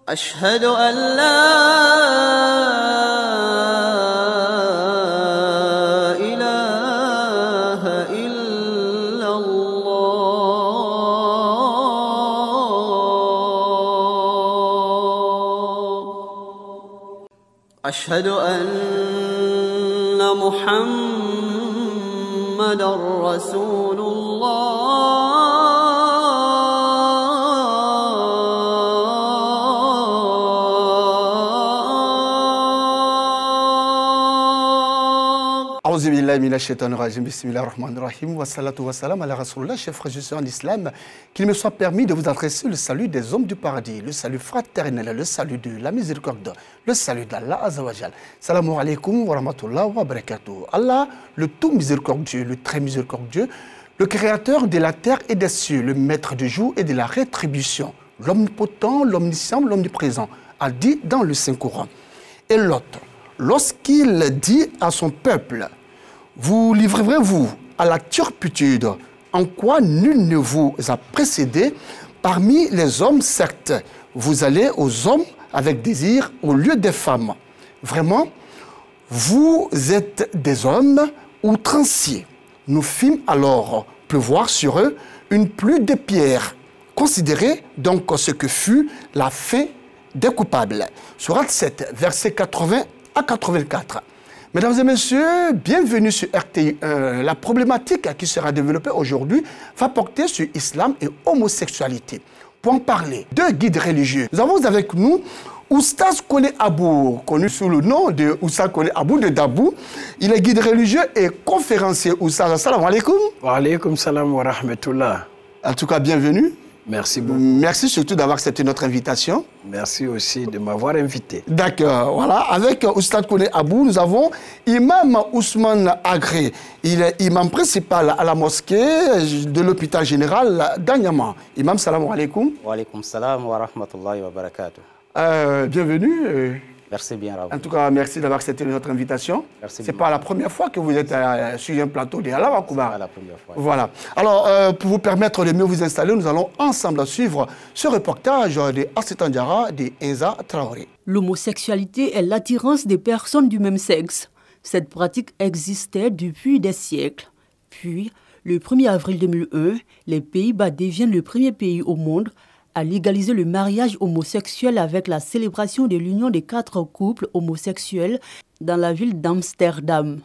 أشهد أن لا إله إلا الله أشهد أن محمدًا رسول الله Aouzu billahi minash shaitanir rajim, bismillahir rahmanir rahim, wa salatu wa salam ala rasulullah, chers frères et sœurs en islam, qu'il me soit permis de vous adresser le salut des hommes du paradis, le salut fraternel, le salut de la miséricorde, le salut d'Allah Azzawajal. Salamu alaikum wa rahmatullah wa barakatuh. Allah, le tout miséricordieux, le très miséricordieux, le créateur de la terre et des cieux, le maître du jour et de la rétribution, l'omnipotent, l'omniscient, l'omniprésent, a dit dans le Saint-Coran. Et l'autre, lorsqu'il dit à son peuple, vous livrerez-vous à la turpitude, en quoi nul ne vous a précédé parmi les hommes, certes, vous allez aux hommes avec désir au lieu des femmes. Vraiment, vous êtes des hommes outranciers. Nous fîmes alors pleuvoir sur eux une pluie de pierres. Considérez donc ce que fut la fin des coupables. Sourate 7, versets 80 à 84. Mesdames et messieurs, bienvenue sur RTI. La problématique qui sera développée aujourd'hui va porter sur l'islam et homosexualité. Pour en parler, deux guides religieux. Nous avons avec nous Oustaz Kone Abou, connu sous le nom de Oustaz Kone Abou de Dabou. Il est guide religieux et conférencier. Oustaz, assalamu alaikum. Wa alaikum salam wa rahmatullah. En tout cas, bienvenue. Merci beaucoup. Merci surtout d'avoir accepté notre invitation. Merci aussi de m'avoir invité. D'accord, voilà. Avec Oustaz Kone Abou, nous avons Imam Ousmane Agré. Il est imam principal à la mosquée de l'hôpital général d'Anyama. Imam, salam alaikum. Wa alaikum salam wa rahmatullahi wa barakatuh. Bienvenue. Merci bien, Raoul. En tout cas, merci d'avoir accepté notre invitation. Ce n'est pas la première fois que vous êtes sur un plateau de Allah Wakouba. C'est pas la première fois. Voilà. Alors, pour vous permettre de mieux vous installer, nous allons ensemble suivre ce reportage de Assitan Diarra de Enza Traoré. L'homosexualité est l'attirance des personnes du même sexe. Cette pratique existait depuis des siècles. Puis, le 1er avril 2001, les Pays-Bas deviennent le premier pays au monde à légaliser le mariage homosexuel avec la célébration de l'union des 4 couples homosexuels dans la ville d'Amsterdam.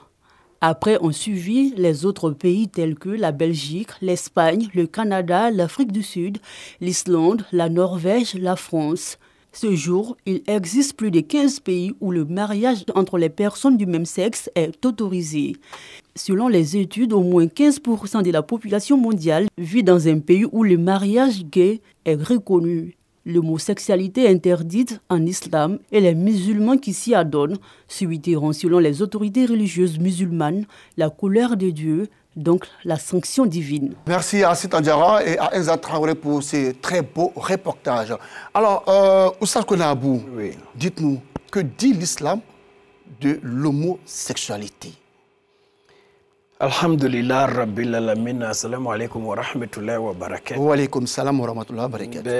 Après ont suivi les autres pays tels que la Belgique, l'Espagne, le Canada, l'Afrique du Sud, l'Islande, la Norvège, la France. Ce jour, il existe plus de 15 pays où le mariage entre les personnes du même sexe est autorisé. Selon les études, au moins 15% de la population mondiale vit dans un pays où le mariage gay est reconnu. L'homosexualité est interdite en islam et les musulmans qui s'y adonnent subiront, selon les autorités religieuses musulmanes, la colère de Dieu, donc la sanction divine. Merci à Assitan Diarra et à Enza Traoré pour ces très beaux reportages. Alors, Oustaz Kone Abou, Oui. dites-nous, que dit l'islam de l'homosexualité? Alhamdulillah Rabbil Alamin. Assalamu alaikum wa rahmatullahi wa barakatuh. Wa alaikum salam wa rahmatullahi wa barakatuh.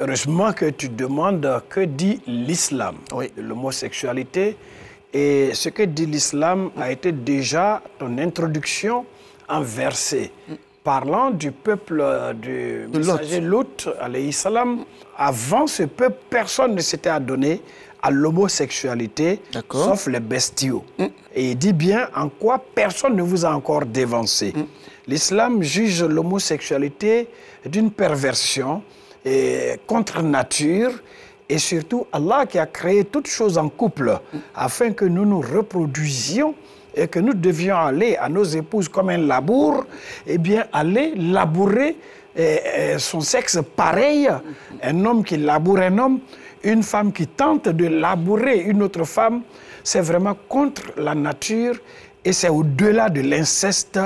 Heureusement que tu demandes que dit l'islam de l'homosexualité. Et ce que dit l'islam a été déjà ton introduction en verset. Parlant du peuple du messager Lot, alayhi salam, avant ce peuple, personne ne s'était adonné à l'homosexualité, sauf les bestiaux. Et il dit bien en quoi personne ne vous a encore dévancé. L'islam juge l'homosexualité d'une perversion et contre nature, et surtout Allah qui a créé toutes choses en couple afin que nous nous reproduisions et que nous devions aller à nos épouses comme un labour, eh bien aller labourer son sexe pareil, un homme qui laboure un homme, une femme qui tente de labourer une autre femme, c'est vraiment contre la nature et c'est au-delà de l'inceste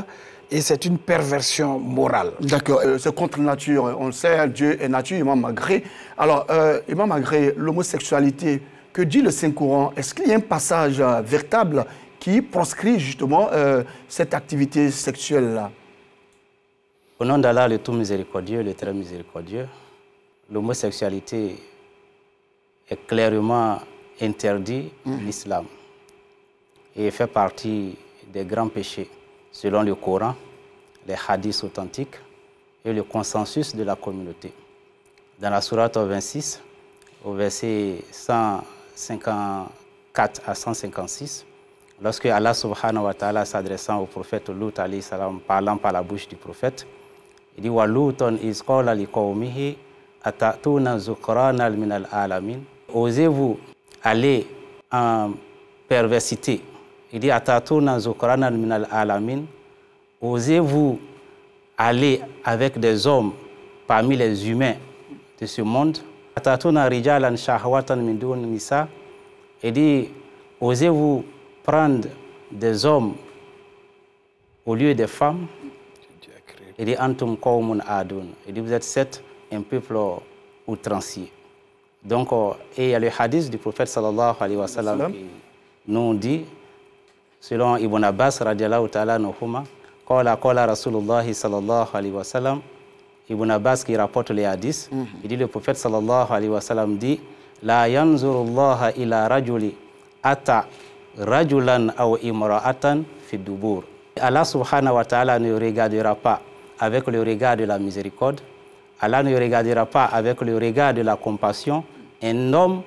et c'est une perversion morale. D'accord, c'est contre nature, on sait, Dieu est nature, Imam Agré. Alors, Imam Agré, l'homosexualité, que dit le Saint-Coran? Est-ce qu'il y a un passage véritable qui proscrit justement cette activité sexuelle-là? Au nom d'Allah, le tout miséricordieux, le très miséricordieux, l'homosexualité est clairement interdit l'islam et fait partie des grands péchés selon le Coran, les hadiths authentiques et le consensus de la communauté. Dans la sourate 26, au verset 154 à 156, lorsque Allah subhanahu wa ta'ala s'adressant au prophète Lut alayhi salam, parlant par la bouche du prophète, il dit « Wa Luton is qala li qawmihi atatuna zukrana min al-alamin » Osez-vous aller en perversité. Il dit « Atatuna zukrana min al-alamin » Osez-vous aller avec des hommes parmi les humains de ce monde. Atatuna rijalan shahwatan min dun nisa. Il dit « Osez-vous prendre des hommes au lieu des femmes. » Il dit Antum qawmun adun. Il dit vous êtes un peuple outrancier. Donc, et il y a le hadith du prophète sallallahu alayhi wa sallam qui nous dit, selon Ibn Abbas radiallahu ta'ala anhuma, qala Rasulullah sallallahu alayhi wa sallam, Ibn Abbas qui rapporte les hadiths, il dit le prophète sallallahu alayhi wa sallam dit la yanzurullaha ila rajuli ata rajulan aw imra'atan fi dubur. Allah subhanahu wa ta'ala ne regardera pas avec le regard de la miséricorde. Allah ne regardera pas avec le regard de la compassion un homme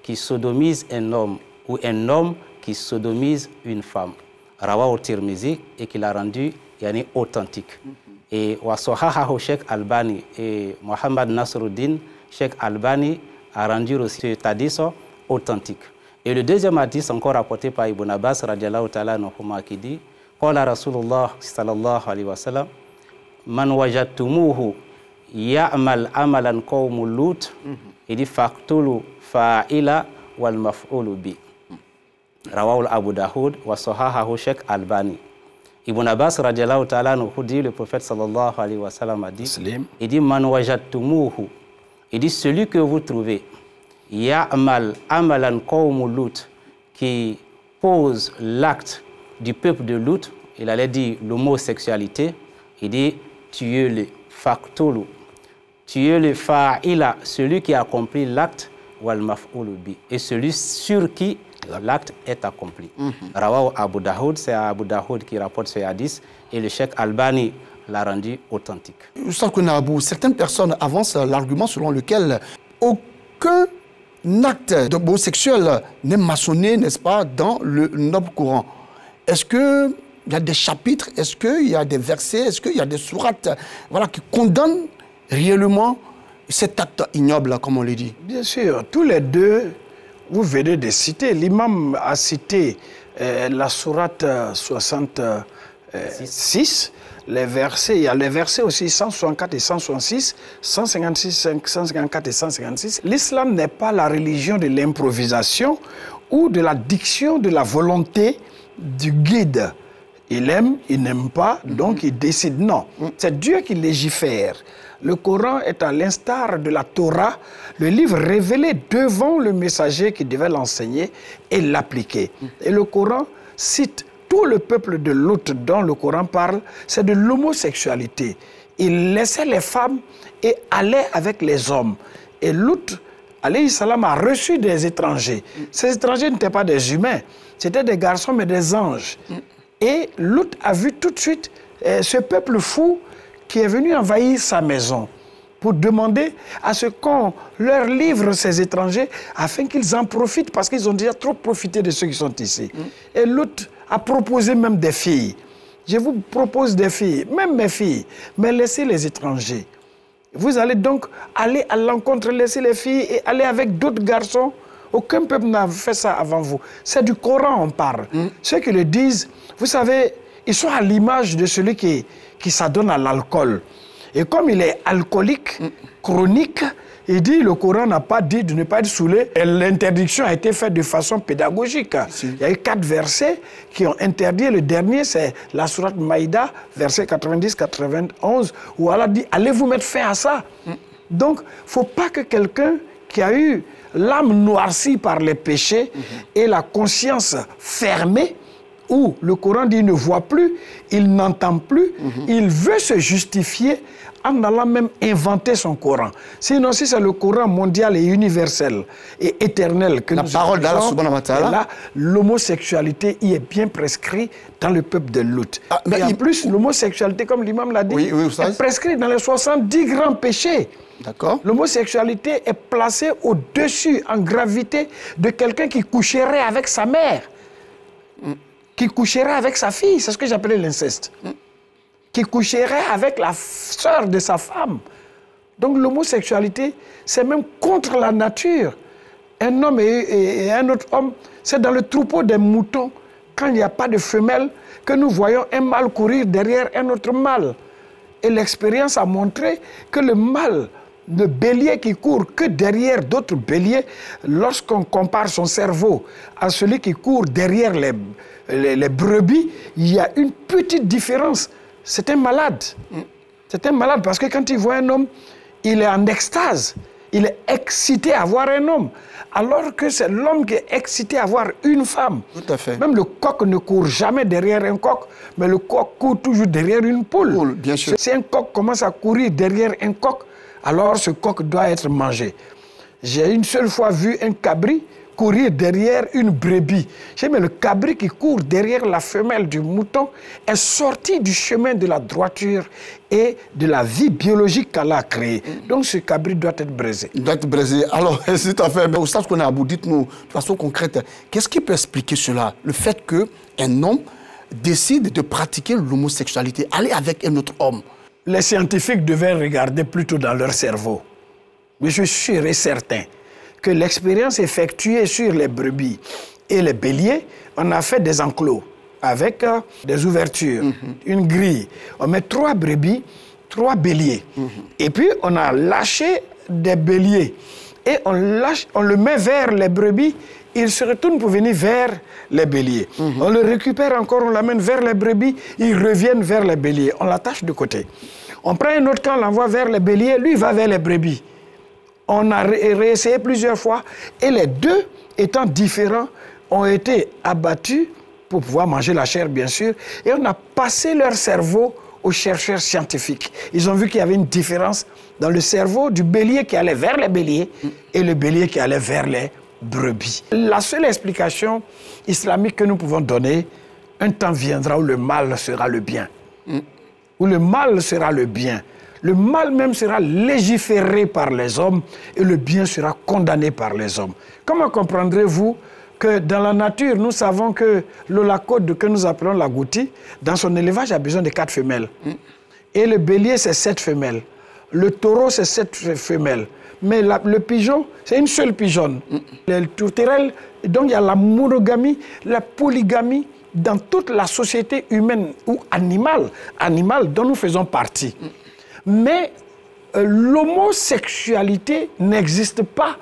qui sodomise un homme ou un homme qui sodomise une femme. Rawahu Tirmizi et qu'il a rendu authentique. Et Wasohahahu Sheikh Albani et Mohamed Nasruddin, Sheikh Albani a rendu aussi cet hadith authentique. Et le deuxième hadith encore rapporté par Ibn Abbas radiallahu ta'ala anhuma qui dit Qala Rasulullah sallallahu alayhi wa sallam Man wajadtumuhu ya'mal amalan qawmu Lut il dit faqtulu fa'ila wal maf'ulu bi. Rawahu Abu Daoud wa sahahahu Sheikh Albani. Ibn Abbas radiallahu ta'ala anhu dit le prophète sallallahu alayhi wa sallam a dit il dit Man wajadtumuhu il dit celui que vous trouvez Ya'mal amalan qawmu Lut qui pose l'acte du peuple de Lut, il allait dire l'homosexualité, il dit tuez-le, faqtulu, tuez-le fa'ila, celui qui a accompli l'acte, wal maf'ulu bi, et celui sur qui l'acte est accompli. Rawahu Abu Daoud, c'est Abu Daoud qui rapporte ce hadith, et le Cheikh Albani l'a rendu authentique. Certaines personnes avancent l'argument selon lequel aucun acte homosexuel n'est maçonné, n'est-ce pas, dans le noble Coran. Est-ce qu'il y a des chapitres, est-ce qu'il y a des versets, est-ce qu'il y a des sourates voilà, qui condamnent réellement cet acte ignoble, comme on le dit? Bien sûr, tous les deux, vous venez de citer, l'imam a cité la sourate 66, les versets, il y a les versets aussi 164 et 166, 156, 154 et 156. L'islam n'est pas la religion de l'improvisation ou de la diction de la volonté du guide. Il aime, il n'aime pas, donc il décide. Non, c'est Dieu qui légifère. Le Coran est à l'instar de la Torah, le livre révélé devant le messager qui devait l'enseigner et l'appliquer. Et le Coran cite tout le peuple de Lut dont le Coran parle, c'est de l'homosexualité. Il laissait les femmes et allait avec les hommes. Et Lut, alayhi salam, a reçu des étrangers. Ces étrangers n'étaient pas des humains, c'était des garçons mais des anges. Et Lut a vu tout de suite ce peuple fou qui est venu envahir sa maison pour demander à ce qu'on leur livre ces étrangers afin qu'ils en profitent parce qu'ils ont déjà trop profité de ceux qui sont ici. Et Lut a proposé même des filles. Je vous propose des filles, même mes filles, mais laissez les étrangers. Vous allez donc aller à l'encontre, laisser les filles et aller avec d'autres garçons. Aucun peuple n'a fait ça avant vous. C'est du Coran on parle. Ceux qui le disent, vous savez, ils sont à l'image de celui qui s'adonne à l'alcool. Et comme il est alcoolique, chronique, il dit, le Coran n'a pas dit de ne pas être saoulé. Et l'interdiction a été faite de façon pédagogique. Il y a eu 4 versets qui ont interdit. Le dernier, c'est la sourate Maïda, verset 90-91, où Allah dit, allez vous mettre fin à ça. Donc, il ne faut pas que quelqu'un qui a eu l'âme noircie par les péchés et la conscience fermée, où le Coran dit il ne voit plus, il n'entend plus, il veut se justifier en allant même inventer son Coran. Sinon, si c'est le Coran mondial et universel et éternel que la nous parole d'Allah subhanahu wa ta'ala, là, l'homosexualité y est bien prescrite dans le peuple de Lut. Et en plus, l'homosexualité, comme l'imam l'a dit, est prescrite dans les 70 grands péchés. D'accord. L'homosexualité est placée au-dessus, en gravité, de quelqu'un qui coucherait avec sa mère, qui coucherait avec sa fille. C'est ce que j'appelais l'inceste. Qui coucherait avec la sœur de sa femme. Donc l'homosexualité, c'est même contre la nature. Un homme et un autre homme, c'est dans le troupeau des moutons, quand il n'y a pas de femelle, que nous voyons un mâle courir derrière un autre mâle. Et l'expérience a montré que le mâle, le bélier qui court que derrière d'autres béliers, lorsqu'on compare son cerveau à celui qui court derrière les brebis, il y a une petite différence. C'est un malade. C'est un malade parce que quand il voit un homme, il est en extase. Il est excité à voir un homme. Alors que c'est l'homme qui est excité à voir une femme. Tout à fait. Même le coq ne court jamais derrière un coq, mais le coq court toujours derrière une poule. Bien sûr. Si un coq commence à courir derrière un coq, alors ce coq doit être mangé. J'ai une seule fois vu un cabri courir derrière une brebis. J'ai dit, mais le cabri qui court derrière la femelle du mouton est sorti du chemin de la droiture et de la vie biologique qu'elle a créée. Donc ce cabri doit être brisé. Il doit être brisé. Alors, c'est tout à fait. Mais au stade qu'on a à bout, dites-nous de façon concrète, qu'est-ce qui peut expliquer cela? Le fait qu'un homme décide de pratiquer l'homosexualité, aller avec un autre homme. Les scientifiques devaient regarder plutôt dans leur cerveau. Mais je suis sûr et certain que l'expérience effectuée sur les brebis et les béliers, on a fait des enclos avec des ouvertures, une grille. On met 3 brebis, 3 béliers. Et puis, on a lâché des béliers. Et on le met vers les brebis, il se retourne pour venir vers les béliers. On le récupère encore, on l'amène vers les brebis, ils reviennent vers les béliers. On l'attache de côté. On prend un autre camp, on l'envoie vers les béliers, lui va vers les brebis. On a réessayé plusieurs fois et les deux, étant différents, ont été abattus pour pouvoir manger la chair, bien sûr. Et on a passé leur cerveau aux chercheurs scientifiques. Ils ont vu qu'il y avait une différence dans le cerveau du bélier qui allait vers les béliers et le bélier qui allait vers les brebis. La seule explication islamique que nous pouvons donner, un temps viendra où le mal sera le bien. Où le mal sera le bien. Le mal même sera légiféré par les hommes et le bien sera condamné par les hommes. Comment comprendrez-vous que dans la nature, nous savons que l'holacode que nous appelons l'agouti, dans son élevage, a besoin de 4 femelles. Et le bélier, c'est 7 femelles. Le taureau, c'est 7 femelles. Mais le pigeon, c'est une seule pigeonne. Les tourterelles, donc il y a la monogamie, la polygamie dans toute la société humaine ou animale dont nous faisons partie. Mais l'homosexualité n'existe pas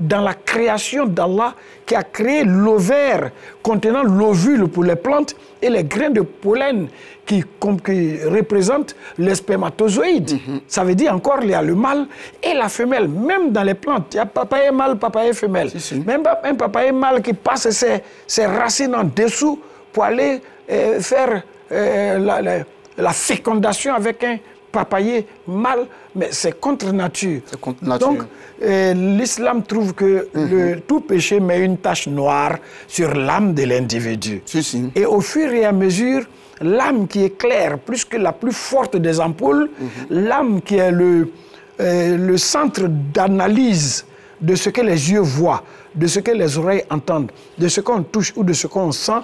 dans la création d'Allah qui a créé l'ovaire contenant l'ovule pour les plantes et les grains de pollen qui représentent les spermatozoïdes. Ça veut dire encore il y a le mâle et la femelle. Même dans les plantes, il y a papayer mâle, papayer femelle. Même un papayer mâle qui passe ses racines en dessous pour aller faire la fécondation avec un papayer mâle, mais c'est contre nature. C'est contre nature. Donc, l'islam trouve que tout péché met une tache noire sur l'âme de l'individu. Et au fur et à mesure, l'âme qui est claire, plus que la plus forte des ampoules, l'âme qui est le centre d'analyse de ce que les yeux voient, de ce que les oreilles entendent, de ce qu'on touche ou de ce qu'on sent,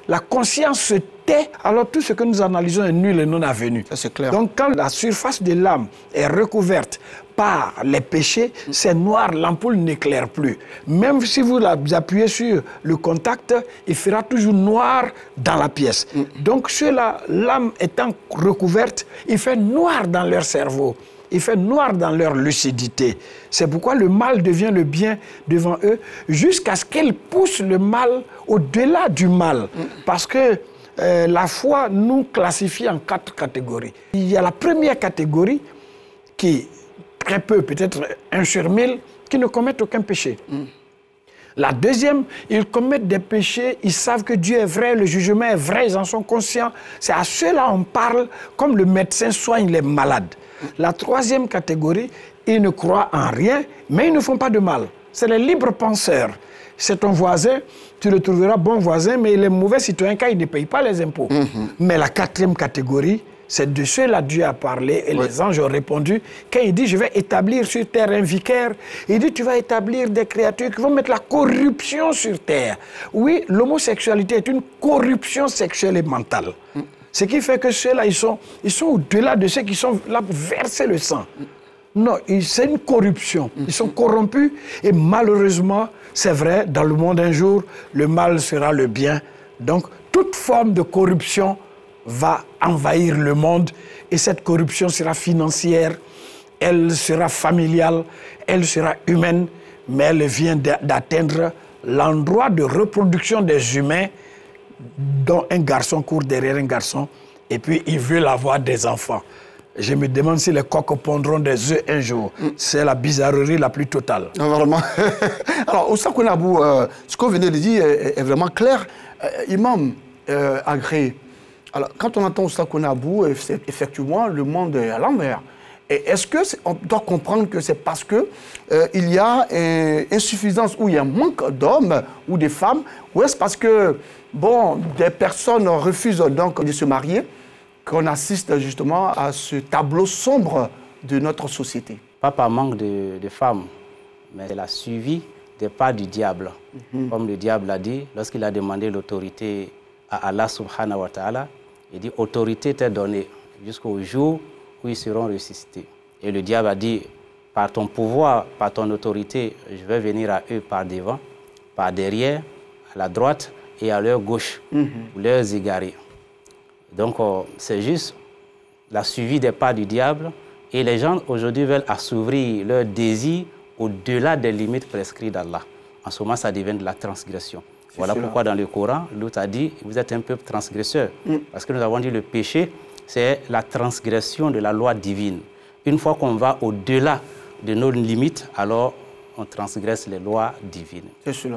la conscience se tait, alors tout ce que nous analysons est nul et non avenu. C'est clair. Donc quand la surface de l'âme est recouverte par les péchés, c'est noir, l'ampoule n'éclaire plus. Même si vous appuyez sur le contact, il fera toujours noir dans la pièce. Donc ceux-là, l'âme étant recouverte, il fait noir dans leur cerveau. Il fait noir dans leur lucidité. C'est pourquoi le mal devient le bien devant eux, jusqu'à ce qu'elle pousse le mal au-delà du mal. Parce que la foi nous classifie en 4 catégories. Il y a la première catégorie qui, très peu, peut-être 1 sur 1000, qui ne commettent aucun péché. La deuxième, ils commettent des péchés, ils savent que Dieu est vrai, le jugement est vrai, ils en sont conscients. C'est à ceux-là on parle comme le médecin soigne les malades. La troisième catégorie, ils ne croient en rien, mais ils ne font pas de mal. C'est les libres penseurs. C'est ton voisin, tu le trouveras bon voisin, mais il est mauvais citoyen car il ne paye pas les impôts. Mais la quatrième catégorie, c'est de ceux-là Dieu a parlé et les anges ont répondu. Quand il dit, je vais établir sur terre un vicaire, il dit, tu vas établir des créatures qui vont mettre la corruption sur terre. Oui, l'homosexualité est une corruption sexuelle et mentale. Ce qui fait que ceux-là, ils sont au-delà de ceux qui sont là pour verser le sang. Non, c'est une corruption. Ils sont corrompus et malheureusement, c'est vrai, dans le monde un jour, le mal sera le bien. Donc, toute forme de corruption va envahir le monde et cette corruption sera financière, elle sera familiale, elle sera humaine, mais elle vient d'atteindre l'endroit de reproduction des humains dont un garçon court derrière un garçon et puis il veut avoir des enfants. Je me demande si les coqs pondront des œufs un jour. C'est la bizarrerie la plus totale. Vraiment. Alors, Oussa Konabou, ce qu'on venait de dire est vraiment clair. Imam agréé. Alors, quand on entend Oussa Konabou, effectivement, le monde est à l'envers. Est-ce qu'on doit comprendre que c'est parce que il y a une insuffisance ou il y a un manque d'hommes ou de femmes, ou est-ce parce que, bon, des personnes refusent donc de se marier, qu'on assiste justement à ce tableau sombre de notre société? Pas par manque de femmes, mais c'est la suivi des pas du diable. Comme le diable a dit, lorsqu'il a demandé l'autorité à Allah subhanahu wa ta'ala, il dit, autorité t'est donnée jusqu'au jour où ils seront ressuscités. Et le diable a dit, par ton pouvoir, par ton autorité, je vais venir à eux par devant, par derrière, à la droite et à leur gauche, pour les égarer. Donc, c'est juste la suivi des pas du diable. Et les gens, aujourd'hui, veulent assouvir leur désir au-delà des limites prescrites d'Allah. En ce moment, ça devient de la transgression. Voilà pourquoi dans le Coran, l'autre a dit, vous êtes un peuple transgresseur. Parce que nous avons dit, le péché, c'est la transgression de la loi divine. Une fois qu'on va au-delà de nos limites, alors on transgresse les lois divines.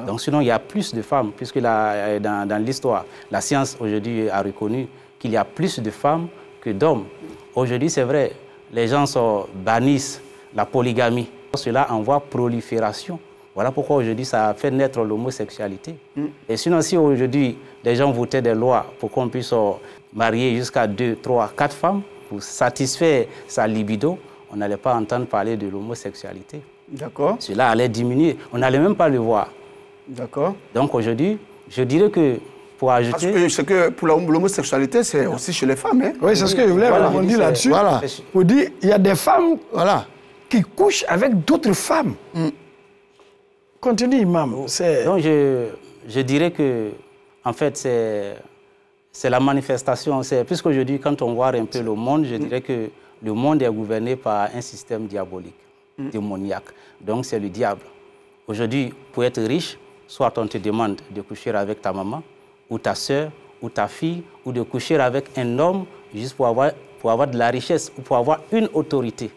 Donc sinon, il y a plus de femmes, puisque dans l'histoire, la science aujourd'hui a reconnu qu'il y a plus de femmes que d'hommes. Aujourd'hui, c'est vrai, les gens bannissent la polygamie. Cela envoie prolifération. Voilà pourquoi aujourd'hui, ça a fait naître l'homosexualité. Et sinon, si aujourd'hui, les gens votaient des lois pour qu'on puisse marier jusqu'à 2, 3, 4 femmes pour satisfaire sa libido, on n'allait pas entendre parler de l'homosexualité. D'accord. Cela allait diminuer. On n'allait même pas le voir. D'accord. Donc aujourd'hui, je dirais que pour ajouter... Parce que pour l'homosexualité, c'est aussi chez les femmes. Hein? Oui, c'est ce que je voulais rebondir là-dessus. Voilà. Pour dire, il y a des femmes qui couchent avec d'autres femmes. Continue, Imam. Donc je dirais que, en fait, c'est la manifestation. Puisqu'aujourd'hui, quand on voit un peu le monde, je dirais que le monde est gouverné par un système diabolique, démoniaque. Donc c'est le diable. Aujourd'hui, pour être riche, soit on te demande de coucher avec ta maman, ou ta soeur, ou ta fille, ou de coucher avec un homme juste pour avoir de la richesse, ou pour avoir une autorité.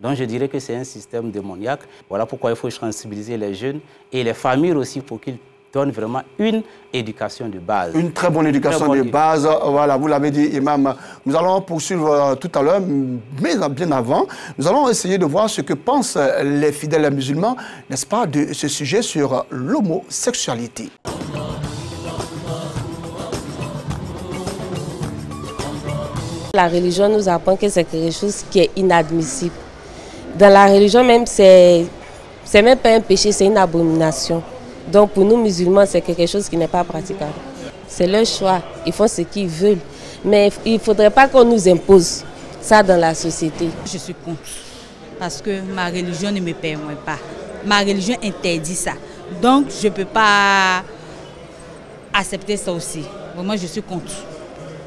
Donc je dirais que c'est un système démoniaque. Voilà pourquoi il faut sensibiliser les jeunes et les familles aussi pour qu'ils donnent vraiment une éducation de base. Une très bonne éducation de base. Voilà, vous l'avez dit, Imam. Nous allons poursuivre tout à l'heure, mais bien avant, nous allons essayer de voir ce que pensent les fidèles musulmans, n'est-ce pas, de ce sujet sur l'homosexualité. La religion nous apprend que c'est quelque chose qui est inadmissible. Dans la religion même, c'est même pas un péché, c'est une abomination. Donc pour nous musulmans, c'est quelque chose qui n'est pas praticable. C'est leur choix, ils font ce qu'ils veulent. Mais il ne faudrait pas qu'on nous impose ça dans la société. Je suis contre, parce que ma religion ne me permet pas. Ma religion interdit ça. Donc je ne peux pas accepter ça aussi. Vraiment, je suis contre.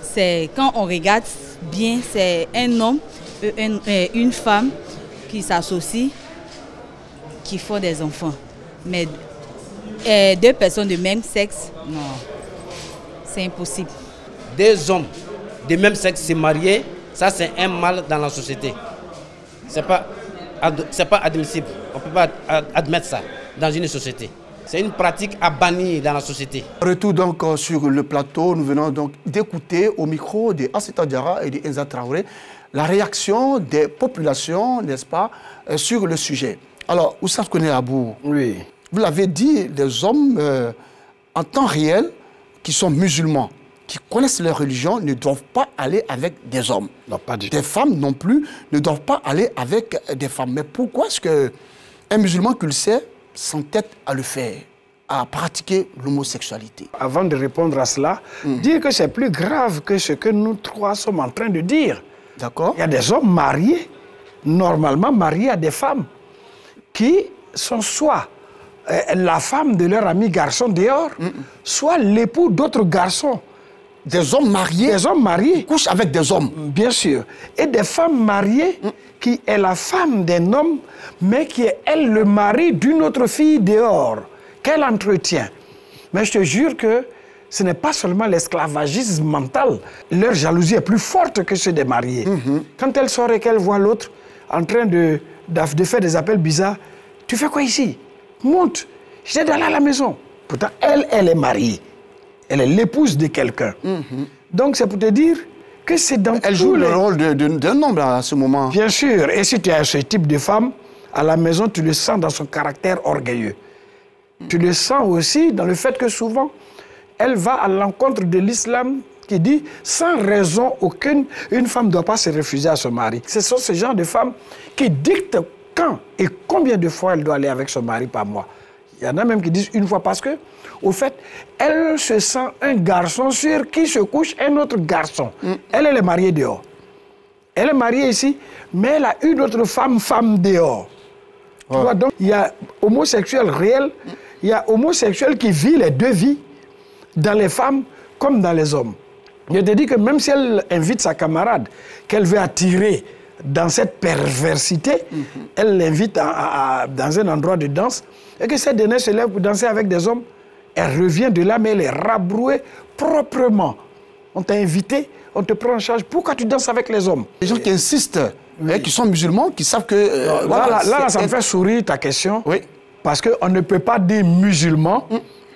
C'est quand on regarde bien, c'est un homme et une femme qui s'associent, qui font des enfants. Mais deux personnes de même sexe, non, c'est impossible. Deux hommes de même sexe se marier, ça c'est un mal dans la société. C'est pas admissible. On ne peut pas admettre ça dans une société. C'est une pratique à bannir dans la société. Retour donc sur le plateau, nous venons donc d'écouter au micro de Asseta Diarra et de Enza Traoré la réaction des populations, n'est-ce pas, sur le sujet. Alors, Oussaf Kone Abou, oui. Vous l'avez dit, des hommes en temps réel qui sont musulmans, qui connaissent leur religion, ne doivent pas aller avec des hommes. Non, pas du tout. Des femmes non plus ne doivent pas aller avec des femmes. Mais pourquoi est-ce qu'un musulman qui le sait s'entête à le faire, à pratiquer l'homosexualité? Avant de répondre à cela, dire que c'est plus grave que ce que nous trois sommes en train de dire. D'accord. Il y a des hommes mariés, normalement mariés à des femmes, qui sont soit la femme de leur ami garçon dehors, soit l'époux d'autres garçons. Des hommes mariés. Des hommes mariés. Couchent avec des hommes. Bien sûr. Et des femmes mariées qui est la femme d'un homme, mais qui est, elle, le mari d'une autre fille dehors, qu'elle entretient. Mais je te jure que ce n'est pas seulement l'esclavagisme mental. Leur jalousie est plus forte que ceux des mariés. Quand elle sort et qu'elle voit l'autre en train de faire des appels bizarres, tu fais quoi ici? Monte, je t'ai d'aller à la maison. Pourtant, elle est mariée. Elle est l'épouse de quelqu'un. Donc, c'est pour te dire que c'est dans Elle joue le rôle d'un homme à ce moment. Bien sûr. Et si tu as ce type de femme, à la maison, tu le sens dans son caractère orgueilleux. Tu le sens aussi dans le fait que souvent, elle va à l'encontre de l'islam qui dit, sans raison aucune, une femme ne doit pas se refuser à son mari. Ce sont ce genre de femmes qui dictent quand et combien de fois elle doit aller avec son mari par mois. Il y en a même qui disent une fois parce que, au fait, elle se sent un garçon sur qui se couche un autre garçon. Elle est mariée dehors. Elle est mariée ici, mais elle a une autre femme dehors. Tu vois, donc, il y a homosexuel réel, il y a homosexuel qui vit les deux vies, dans les femmes comme dans les hommes. Je te dis que même si elle invite sa camarade, qu'elle veut attirer dans cette perversité, elle l'invite dans un endroit de danse, et que cette dernière se lève pour danser avec des hommes, elle revient de là, mais elle est rabrouée proprement. On t'a invité, on te prend en charge. Pourquoi tu danses avec les hommes? Les gens qui insistent, qui sont musulmans, qui savent que... là, ça me fait sourire ta question. Oui. Parce qu'on ne peut pas dire musulman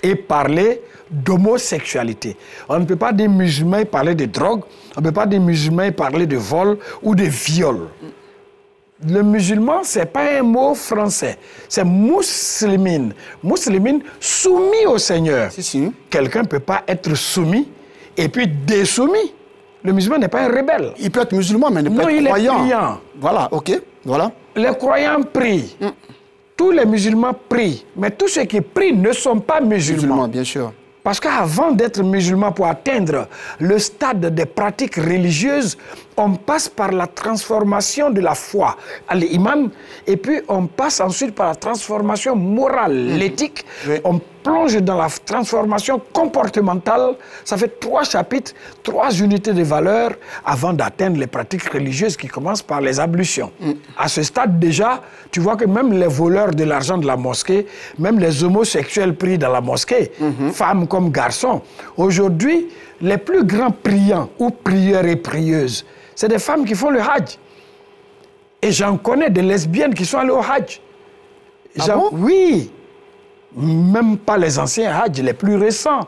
et parler d'homosexualité. On ne peut pas dire musulman et parler de drogue. On ne peut pas dire musulman et parler de vol ou de viol. Le musulman, ce n'est pas un mot français. C'est muslimine. Muslimine, soumis au Seigneur. Si. Quelqu'un ne peut pas être soumis et puis désoumis. Le musulman n'est pas un rebelle. Il peut être musulman, mais il n'est pas croyant. Il est croyant. Voilà, ok. Voilà. Les croyants prient. Tous les musulmans prient. Mais tous ceux qui prient ne sont pas musulmans. Bien sûr. Parce qu'avant d'être musulman, pour atteindre le stade des pratiques religieuses, on passe par la transformation de la foi à l'imam, et puis on passe ensuite par la transformation morale, l'éthique. On plonge dans la transformation comportementale. Ça fait 3 chapitres, 3 unités de valeur avant d'atteindre les pratiques religieuses qui commencent par les ablutions. À ce stade déjà, tu vois que même les voleurs de l'argent de la mosquée, même les homosexuels prient dans la mosquée, femmes comme garçons. Aujourd'hui, les plus grands priants ou prieurs et prieuses, c'est des femmes qui font le hajj. Et j'en connais des lesbiennes qui sont allées au hajj. Ah bon? Oui. Même pas les anciens hajj, les plus récents.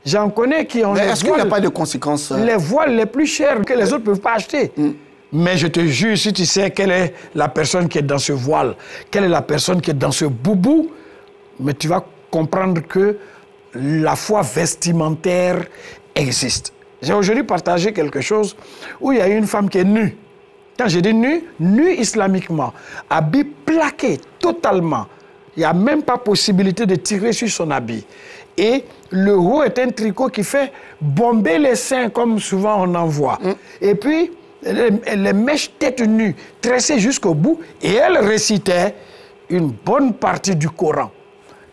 J'en connais qui ont est-ce qu'il n'y a pas de conséquences? Les voiles les plus chers que les autres ne peuvent pas acheter. Mais je te jure, si tu sais quelle est la personne qui est dans ce voile, quelle est la personne qui est dans ce boubou, mais tu vas comprendre que la foi vestimentaire existe. J'ai aujourd'hui partagé quelque chose où il y a une femme qui est nue. Quand je dis nue, nue islamiquement, habit plaqué totalement. Il n'y a même pas possibilité de tirer sur son habit. Et le haut est un tricot qui fait bomber les seins comme souvent on en voit. Et puis, les mèches tête nue, tressées jusqu'au bout, et elle récitait une bonne partie du Coran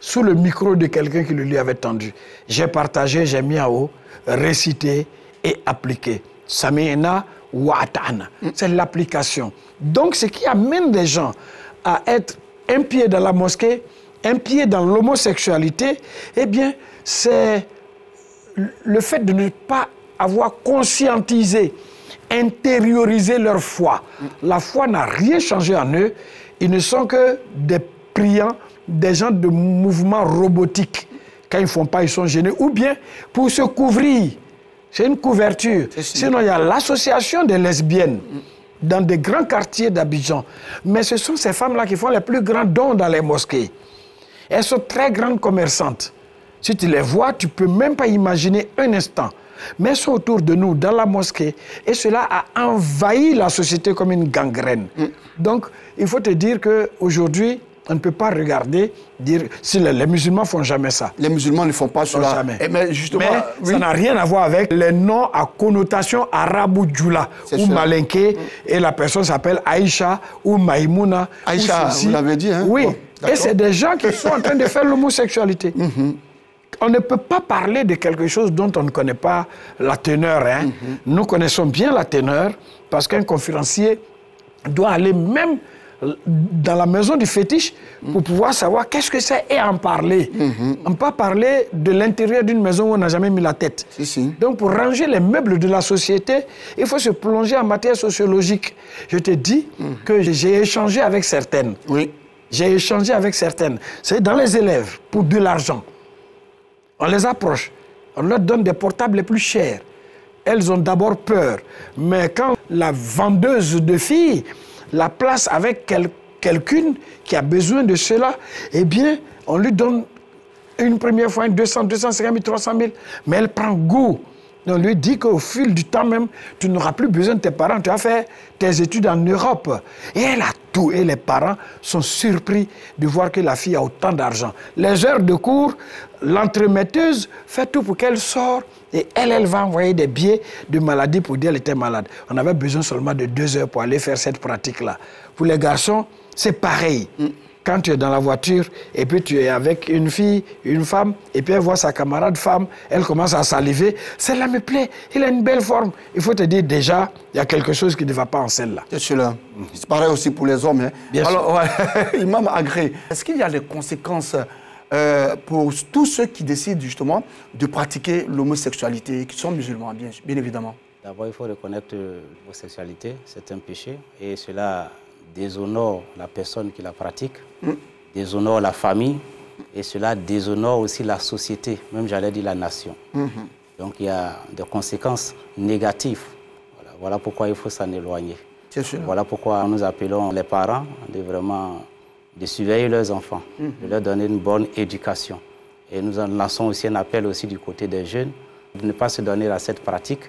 sous le micro de quelqu'un qui le lui avait tendu. J'ai partagé, j'ai mis en haut, récité et appliqué. Sami'na wa ata'na. C'est l'application. Donc, ce qui amène les gens à être un pied dans la mosquée, un pied dans l'homosexualité, eh bien, c'est le fait de ne pas avoir conscientisé, intériorisé leur foi. La foi n'a rien changé en eux. Ils ne sont que des priants des gens de mouvements robotiques. Quand ils ne font pas, ils sont gênés. Ou bien pour se couvrir. C'est une couverture. Sinon, il y a l'association des lesbiennes dans des grands quartiers d'Abidjan. Mais ce sont ces femmes-là qui font les plus grands dons dans les mosquées. Elles sont très grandes commerçantes. Si tu les vois, tu ne peux même pas imaginer un instant. Mais elles sont autour de nous, dans la mosquée. Et cela a envahi la société comme une gangrène. Donc, il faut te dire qu'aujourd'hui, on ne peut pas regarder, dire si les musulmans ne font jamais ça. Les musulmans ne font pas cela. Jamais. Mais justement, ça n'a rien à voir avec les noms à connotation arabe ou djoula, ou malinké, et la personne s'appelle Aïcha ou Maïmouna. Aïcha, vous l'avez dit, hein? Oui, bon, et c'est des gens qui sont en train de faire l'homosexualité. On ne peut pas parler de quelque chose dont on ne connaît pas la teneur. Hein? Nous connaissons bien la teneur, parce qu'un conférencier doit aller même dans la maison du fétiche pour pouvoir savoir qu'est-ce que c'est et en parler. On ne peut pas parler de l'intérieur d'une maison où on n'a jamais mis la tête. Donc pour ranger les meubles de la société, il faut se plonger en matière sociologique. Je te dis que j'ai échangé avec certaines. J'ai échangé avec certaines. C'est dans les élèves, pour de l'argent. On les approche, on leur donne des portables les plus chers. Elles ont d'abord peur. Mais quand la vendeuse de filles la place avec quelqu'une qui a besoin de cela, eh bien, on lui donne une première fois 200, 250 000, 300 000. Mais elle prend goût. On lui dit qu'au fil du temps même, tu n'auras plus besoin de tes parents, tu as fait tes études en Europe. Et elle a tout. Et les parents sont surpris de voir que la fille a autant d'argent. Les heures de cours, l'entremetteuse fait tout pour qu'elle sorte. Et elle va envoyer des billets de maladie pour dire qu'elle était malade. On avait besoin seulement de 2 heures pour aller faire cette pratique-là. Pour les garçons, c'est pareil. Quand tu es dans la voiture et puis tu es avec une fille, une femme, et puis elle voit sa camarade femme, elle commence à saliver. Celle-là me plaît, il a une belle forme. Il faut te dire déjà, il y a quelque chose qui ne va pas en celle-là. C'est pareil aussi pour les hommes. Hein. Bien sûr. Ouais, Imam Agré, est-ce qu'il y a des conséquences pour tous ceux qui décident justement de pratiquer l'homosexualité, qui sont musulmans, bien évidemment? D'abord, il faut reconnaître que l'homosexualité, c'est un péché, et cela déshonore la personne qui la pratique, déshonore la famille, et cela déshonore aussi la société, même j'allais dire la nation. Donc il y a des conséquences négatives. Voilà pourquoi il faut s'en éloigner. Voilà pourquoi nous appelons les parents de surveiller leurs enfants, de leur donner une bonne éducation. Et nous en lançons aussi un appel aussi du côté des jeunes, de ne pas se donner à cette pratique.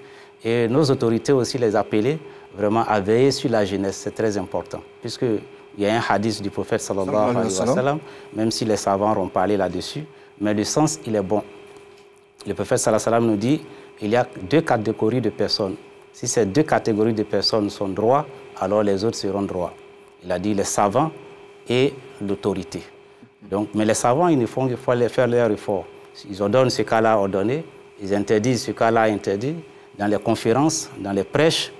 Et nos autorités aussi les appeler vraiment à veiller sur la jeunesse, c'est très important. Puisqu'il y a un hadith du prophète sallallahu alayhi wa sallam, même si les savants ont parlé là-dessus, mais le sens, il est bon. Le prophète sallallahu alayhi wa sallam nous dit qu'il y a 2 catégories de personnes. Si ces 2 catégories de personnes sont droits, alors les autres seront droits. Il a dit les savants et l'autorité. Donc, mais les savants, il faut faire leur effort. Ils ordonnent ce cas-là ordonné, ils interdisent ce cas-là interdit. Dans les conférences, dans les prêches,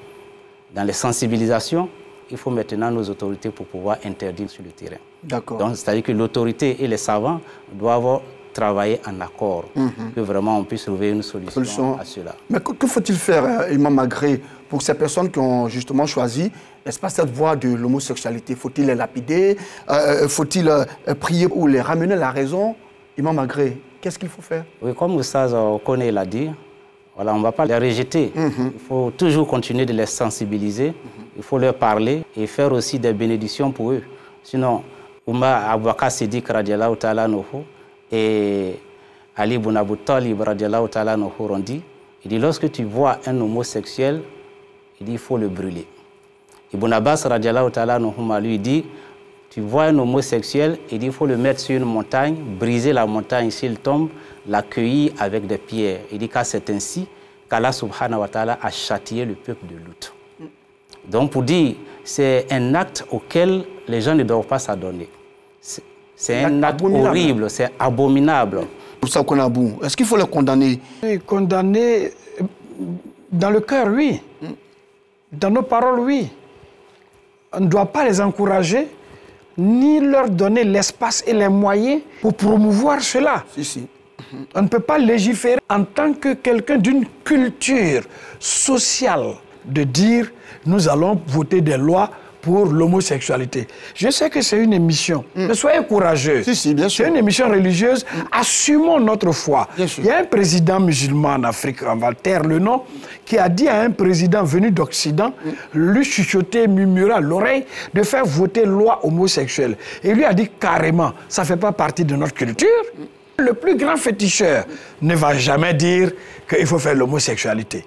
dans les sensibilisations, il faut maintenant nos autorités pour pouvoir interdire sur le terrain. D'accord. Donc, c'est-à-dire que l'autorité et les savants doivent travailler en accord, que vraiment on puisse trouver une solution à cela. Mais que faut-il faire, Imam Agré, pour ces personnes qui ont justement choisi, n'est-ce pas, cette voie de l'homosexualité? Faut-il les lapider? Faut-il prier ou les ramener à la raison? Imam Agré, qu'est-ce qu'il faut faire? Oui, comme Oustaz Okone l'a dit, voilà, on ne va pas les rejeter. Il faut toujours continuer de les sensibiliser. Il faut leur parler et faire aussi des bénédictions pour eux. Sinon, Oumar Aboubakar Siddiq radiallahu ta'ala anhu et Ali ibn Abi Talib radiallahu ta'ala anhu ont dit, il dit, lorsque tu vois un homosexuel, il dit, il faut le brûler. Ibn Abbas radiallahu ta'ala anhu lui dit, tu vois un homosexuel, il dit, il faut le mettre sur une montagne, briser la montagne s'il tombe, l'accueillir avec des pierres. Il dit que c'est ainsi qu'Allah subhanahu wa ta'ala a châtié le peuple de Lut. Donc pour dire, c'est un acte auquel les gens ne doivent pas s'adonner. C'est un acte horrible, c'est abominable. Est-ce qu'il faut le condamner? Condamner dans le cœur, oui. Dans nos paroles, oui. On ne doit pas les encourager, ni leur donner l'espace et les moyens pour promouvoir cela. On ne peut pas légiférer en tant que quelqu'un d'une culture sociale de dire nous allons voter des lois pour l'homosexualité. Je sais que c'est une émission, mais soyez courageux. Si, bien sûr. C'est une émission religieuse, assumons notre foi. Bien sûr. Il y a un président musulman en Afrique, on va taire le nom, qui a dit à un président venu d'Occident, lui chuchoter, murmurer à l'oreille, de faire voter loi homosexuelle. Et lui a dit carrément, ça ne fait pas partie de notre culture. Le plus grand féticheur ne va jamais dire qu'il faut faire l'homosexualité.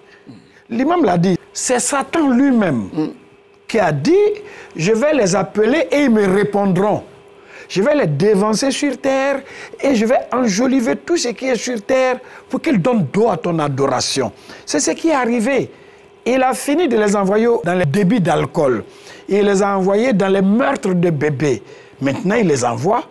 L'imam l'a dit, c'est Satan lui-même qui a dit, je vais les appeler et ils me répondront. Je vais les dévancer sur terre et je vais enjoliver tout ce qui est sur terre pour qu'ils donnent dos à ton adoration. C'est ce qui est arrivé. Il a fini de les envoyer dans les débits d'alcool. Il les a envoyés dans les meurtres de bébés. Maintenant, il les envoie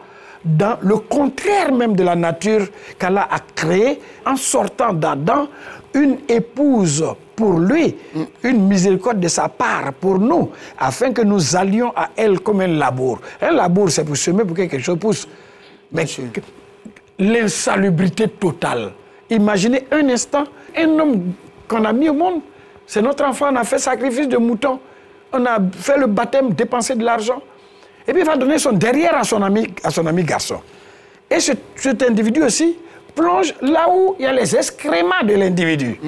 dans le contraire même de la nature qu'Allah a créée en sortant d'Adam une épouse pour lui, une miséricorde de sa part pour nous, afin que nous allions à elle comme un labour. Un labour, c'est pour semer pour que quelque chose pousse. Mais l'insalubrité totale. Imaginez un instant, un homme qu'on a mis au monde, c'est notre enfant, on a fait sacrifice de mouton, on a fait le baptême, dépensé de l'argent, et puis il va donner son derrière à son ami garçon. Et cet individu aussi plonge là où il y a les excréments de l'individu.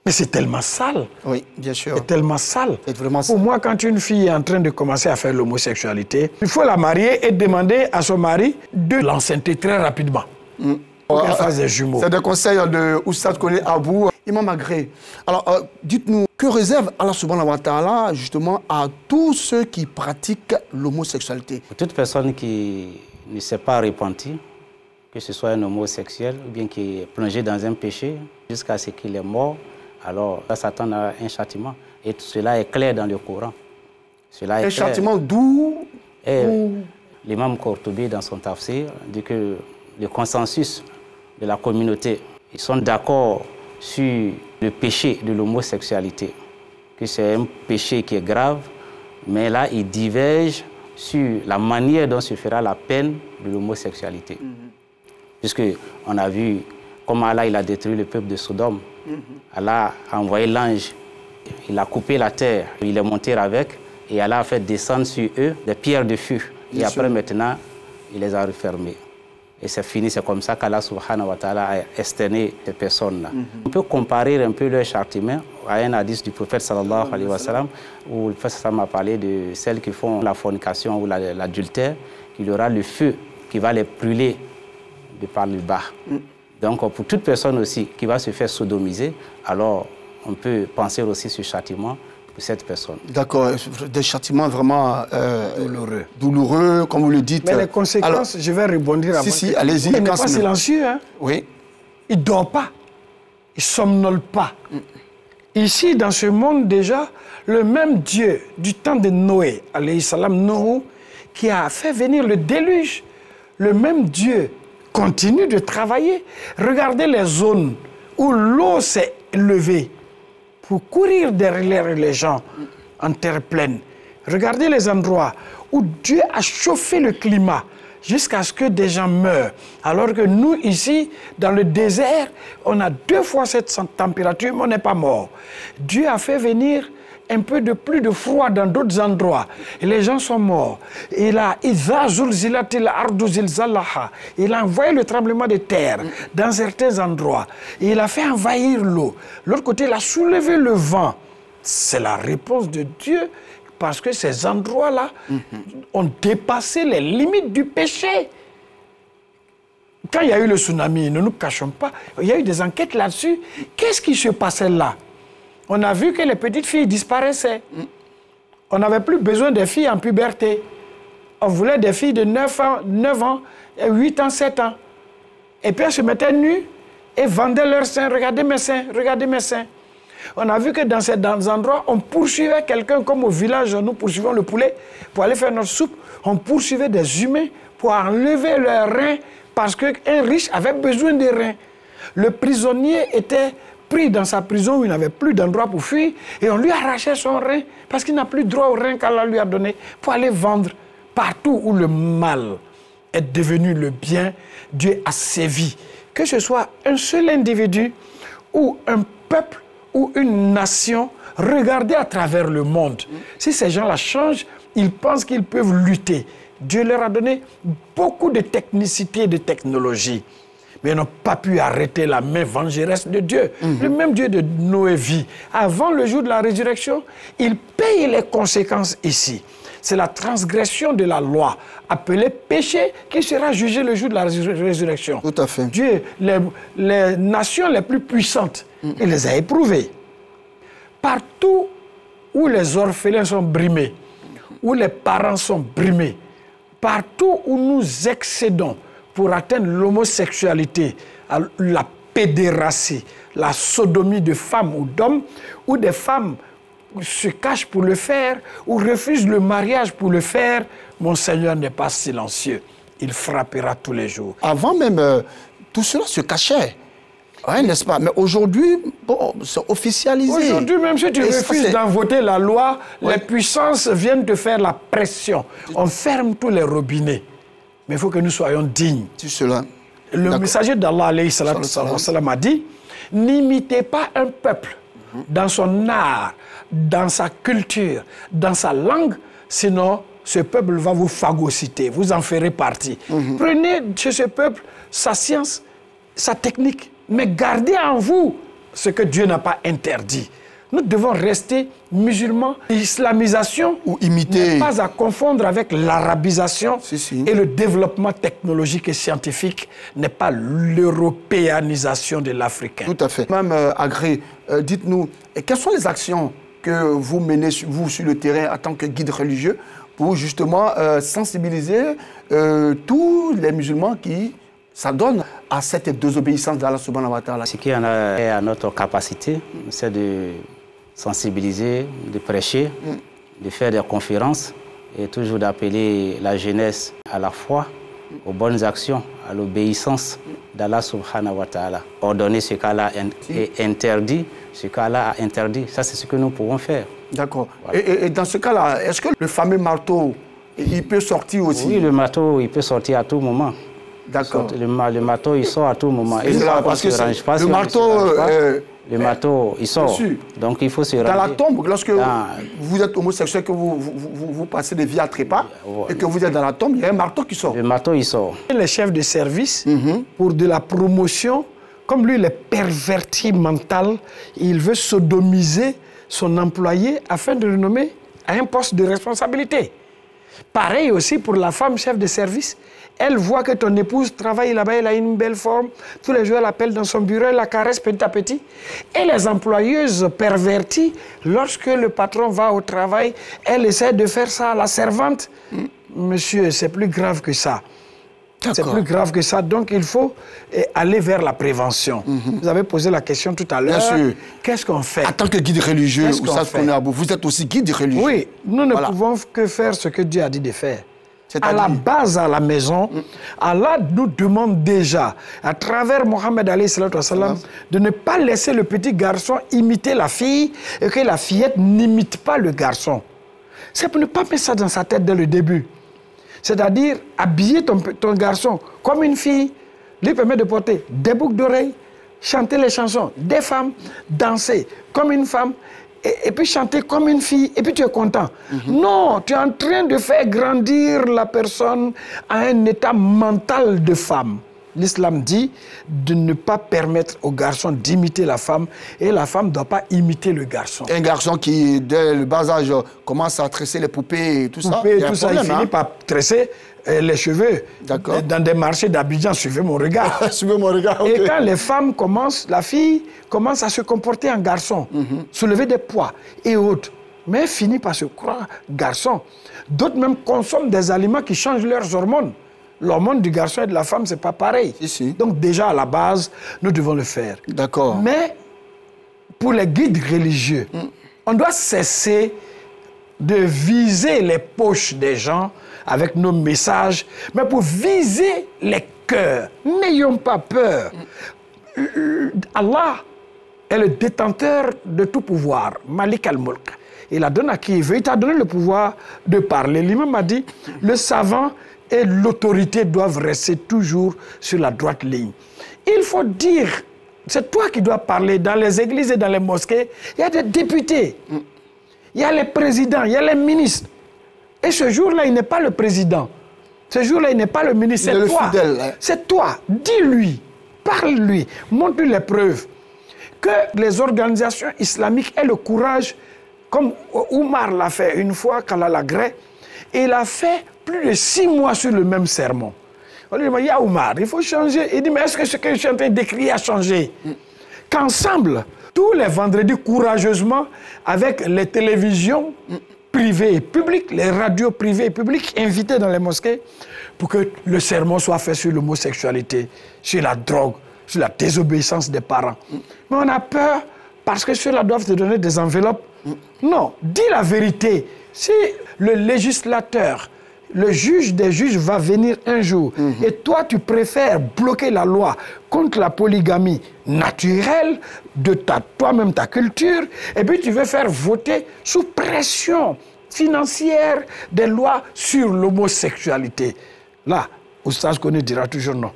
Mais c'est tellement sale. Oui, bien sûr. C'est tellement sale. C'est vraiment sale. Pour moi, quand une fille est en train de commencer à faire l'homosexualité, il faut la marier et demander à son mari de l'enceinte très rapidement. Pour qu'elle fasse des jumeaux. C'est des conseils de Oustad Kone Abou. Imam Agré. Alors, dites-nous, que réserve Allah subhanahu wa ta'ala justement à tous ceux qui pratiquent l'homosexualité? Pour toute personne qui ne s'est pas repentie, que ce soit un homosexuel ou bien qui est plongé dans un péché jusqu'à ce qu'il est mort, alors là, Satan a un châtiment. Et tout cela est clair dans le Coran. Cela est un châtiment d'où? L'imam Qurtubi, dans son tafsir, dit que le consensus de la communauté, ils sont d'accord sur le péché de l'homosexualité, que c'est un péché qui est grave, mais là, ils divergent sur la manière dont se fera la peine de l'homosexualité. Puisqu'on a vu comment Allah il a détruit le peuple de Sodome. Allah a envoyé l'ange, il a coupé la terre, il est monté avec, et Allah a fait descendre sur eux des pierres de feu. Et après, maintenant, il les a refermés. Et c'est fini, c'est comme ça qu'Allah subhanahu wa ta'ala a externé ces personnes-là. On peut comparer un peu leur châtiment à un hadith du prophète sallallahu alayhi wa sallam, où le prophète sallam a parlé de celles qui font la fornication ou l'adultère, qu'il y aura le feu qui va les brûler de par le bas. Donc pour toute personne aussi qui va se faire sodomiser, alors on peut penser aussi ce châtiment pour cette personne. D'accord, des châtiments vraiment douloureux, comme vous le dites. Mais les conséquences, alors, je vais rebondir avant. Si, allez-y. Il n'est pas silencieux, hein? Oui. Il ne dort pas, il ne somnole pas. Ici, dans ce monde déjà, le même Dieu du temps de Noé, alayhi salam, Noé, qui a fait venir le déluge, le même Dieu continue de travailler. Regardez les zones où l'eau s'est levée pour courir derrière les gens en terre pleine. Regardez les endroits où Dieu a chauffé le climat jusqu'à ce que des gens meurent. Alors que nous, ici, dans le désert, on a 2 fois cette température, mais on n'est pas mort. Dieu a fait venir un peu de plus de froid dans d'autres endroits. Et les gens sont morts. Il a envoyé le tremblement de terre dans certains endroits. Et il a fait envahir l'eau. L'autre côté, il a soulevé le vent. C'est la réponse de Dieu parce que ces endroits-là ont dépassé les limites du péché. Quand il y a eu le tsunami, ne nous cachons pas, il y a eu des enquêtes là-dessus. Qu'est-ce qui se passait là? On a vu que les petites filles disparaissaient. On n'avait plus besoin des filles en puberté. On voulait des filles de 9 ans, 8 ans, 7 ans. Et puis elles se mettaient nues et vendaient leurs seins. Regardez mes seins, regardez mes seins. On a vu que dans ces endroits, on poursuivait quelqu'un comme au village, nous poursuivons le poulet pour aller faire notre soupe. On poursuivait des humains pour enlever leurs reins parce qu'un riche avait besoin de reins. Le prisonnier était pris dans sa prison où il n'avait plus d'endroit pour fuir et on lui arrachait son rein parce qu'il n'a plus droit au rein qu'Allah lui a donné pour aller vendre. Partout où le mal est devenu le bien, Dieu a sévi. Que ce soit un seul individu ou un peuple ou une nation, Regardez à travers le monde. Si ces gens-là changent, ils pensent qu'ils peuvent lutter. Dieu leur a donné beaucoup de technicité et de technologie. Mais ils n'ont pas pu arrêter la main vengeresse de Dieu. Le même Dieu de Noé vit. Avant le jour de la résurrection, il paye les conséquences ici. C'est la transgression de la loi, appelée péché, qui sera jugée le jour de la résurrection. Tout à fait. Dieu, les nations les plus puissantes, il les a éprouvées. Partout où les orphelins sont brimés, où les parents sont brimés, partout où nous excédons pour atteindre l'homosexualité, la pédératie, la sodomie de femmes ou d'hommes, où des femmes se cachent pour le faire ou refusent le mariage pour le faire, mon Seigneur n'est pas silencieux. Il frappera tous les jours. Avant même, tout cela se cachait. Ouais, n'est-ce pas? Mais aujourd'hui, bon, c'est officialisé. Aujourd'hui, même si tu refuses d'en voter la loi, les puissances viennent te faire la pression. On ferme tous les robinets. Mais il faut que nous soyons dignes. Le messager d'Allah, alayhi salatu wassalam, a dit, n'imitez pas un peuple dans son art, dans sa culture, dans sa langue, sinon ce peuple va vous phagocyter, vous en ferez partie. Prenez chez ce peuple sa science, sa technique, mais gardez en vous ce que Dieu n'a pas interdit. Nous devons rester musulmans. L'islamisation n'est pas à confondre avec l'arabisation et le développement technologique et scientifique n'est pas l'européanisation de l'Africain. Tout à fait. Mme Agré, dites-nous, quelles sont les actions que vous menez, vous, sur le terrain en tant que guide religieux pour justement sensibiliser tous les musulmans qui s'adonnent à cette désobéissance d'Allah subhanahu wa ta'ala? Ce qui en est à notre capacité, c'est de sensibiliser, de prêcher, de faire des conférences et toujours d'appeler la jeunesse à la foi, aux bonnes actions, à l'obéissance d'Allah subhanahu wa ta'ala. Ordonner ce qu'Allah est interdit, ce qu'Allah a interdit. Ça, c'est ce que nous pouvons faire. D'accord. Voilà. Et dans ce cas-là, est-ce que le fameux marteau, il peut sortir aussi? Oui, le marteau, il peut sortir à tout moment. D'accord. Le marteau, il sort à tout moment. Et parce que le marteau... Le marteau, il sort. Donc il faut se rendre. Dans la tombe, lorsque vous êtes homosexuel, que vous passez des vies à trépas, et que vous êtes dans la tombe, il y a un marteau qui sort. Le marteau, il sort. Les chefs de service, pour de la promotion, comme lui, il est perverti mental, il veut sodomiser son employé afin de le nommer à un poste de responsabilité. Pareil aussi pour la femme chef de service. Elle voit que ton épouse travaille là-bas, elle a une belle forme. Tous les jours, elle appelle dans son bureau, elle la caresse petit à petit. Et les employeuses perverties, lorsque le patron va au travail, elle essaie de faire ça à la servante. Monsieur, c'est plus grave que ça. C'est plus grave que ça. Donc, il faut aller vers la prévention. Vous avez posé la question tout à l'heure. Bien sûr. Qu'est-ce qu'on fait? En tant que guide religieux, vous êtes aussi guide religieux. Oui, nous ne pouvons que faire ce que Dieu a dit de faire. À la base, à la maison, Allah nous demande déjà, à travers Mohammed alayhi salatu wassalam, de ne pas laisser le petit garçon imiter la fille et que la fillette n'imite pas le garçon. C'est pour ne pas mettre ça dans sa tête dès le début. C'est-à-dire habiller ton garçon comme une fille, lui permet de porter des boucles d'oreilles, chanter les chansons des femmes, danser comme une femme, et puis chanter comme une fille, et puis tu es content. Non, tu es en train de faire grandir la personne à un état mental de femme. L'islam dit de ne pas permettre au garçon d'imiter la femme, et la femme ne doit pas imiter le garçon. Un garçon qui, dès le bas âge, commence à tresser les poupées et tout ça, il finit par tresser les cheveux. Dans des marchés d'Abidjan, suivez mon regard. Suivez mon regard, okay. Et quand les femmes commencent, la fille commence à se comporter en garçon, soulever des poids et autres, mais elle finit par se croire garçon. D'autres même consomment des aliments qui changent leurs hormones. L'hormone du garçon et de la femme, ce n'est pas pareil. Donc déjà, à la base, nous devons le faire. D'accord. Mais pour les guides religieux, on doit cesser de viser les poches des gens avec nos messages, mais pour viser les cœurs. N'ayons pas peur. Allah est le détenteur de tout pouvoir, Malik al-Mulk. Il a donné à qui il veut. Il t'a donné le pouvoir de parler. L'imam a dit, le savant et l'autorité doivent rester toujours sur la droite ligne. Il faut dire C'est toi qui dois parler. Dans les églises et dans les mosquées, il y a des députés, il y a les présidents, il y a les ministres. Et ce jour-là, il n'est pas le président. Ce jour-là, il n'est pas le ministre. C'est toi. C'est toi. Dis-lui, parle-lui, montre-lui les preuves. Que les organisations islamiques aient le courage, comme Oumar l'a fait une fois, Kalalagré, et il a fait plus de 6 mois sur le même sermon. On lui dit, il y a Oumar, il faut changer. Il dit, mais est-ce que ce que je suis en train d'écrire a changé? Qu'ensemble, tous les vendredis, courageusement, avec les télévisions privées et publiques, les radios privées et publiques, invités dans les mosquées, pour que le sermon soit fait sur l'homosexualité, sur la drogue, sur la désobéissance des parents. Mais on a peur parce que ceux-là doivent te donner des enveloppes. Non, dis la vérité. Si le législateur, le juge des juges va venir un jour et toi, tu préfères bloquer la loi contre la polygamie naturelle de toi-même, ta culture, et puis tu veux faire voter sous pression financière des lois sur l'homosexualité. Là, Oustaz Koné dira toujours non.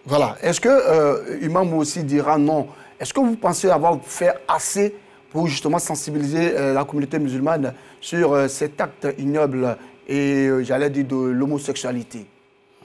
Voilà. Est-ce que Imam aussi dira non? Est-ce que vous pensez avoir fait assez pour justement sensibiliser la communauté musulmane sur cet acte ignoble et, j'allais dire, de l'homosexualité?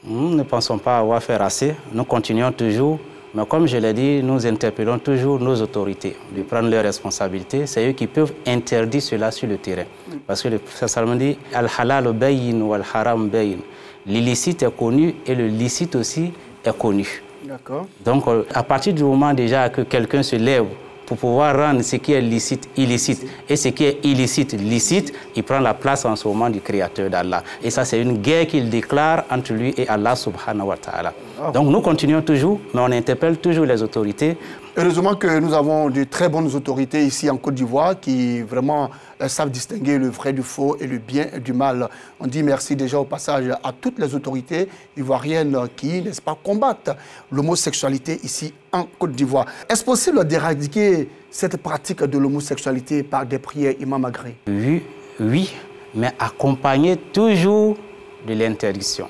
Nous ne pensons pas avoir fait assez. Nous continuons toujours. Mais comme je l'ai dit, nous interpellons toujours nos autorités de prendre leurs responsabilités. C'est eux qui peuvent interdire cela sur le terrain. Parce que le prophète dit « Al-halal bayin ou al-haram bayin ». L'illicite est connu et le licite aussi est connu. D'accord. Donc, à partir du moment déjà que quelqu'un se lève pour pouvoir rendre ce qui est licite, illicite, et ce qui est illicite, licite, il prend la place en ce moment du Créateur d'Allah. Et ça, c'est une guerre qu'il déclare entre lui et Allah subhanahu wa ta'ala. Donc, nous continuons toujours, mais on interpelle toujours les autorités. Heureusement que nous avons de très bonnes autorités ici en Côte d'Ivoire qui vraiment savent distinguer le vrai du faux et le bien du mal. On dit merci déjà au passage à toutes les autorités ivoiriennes qui, n'est-ce pas, combattent l'homosexualité ici en Côte d'Ivoire. Est-ce possible d'éradiquer cette pratique de l'homosexualité par des prières, Imam Agré? Oui, oui, mais accompagné toujours de l'interdiction.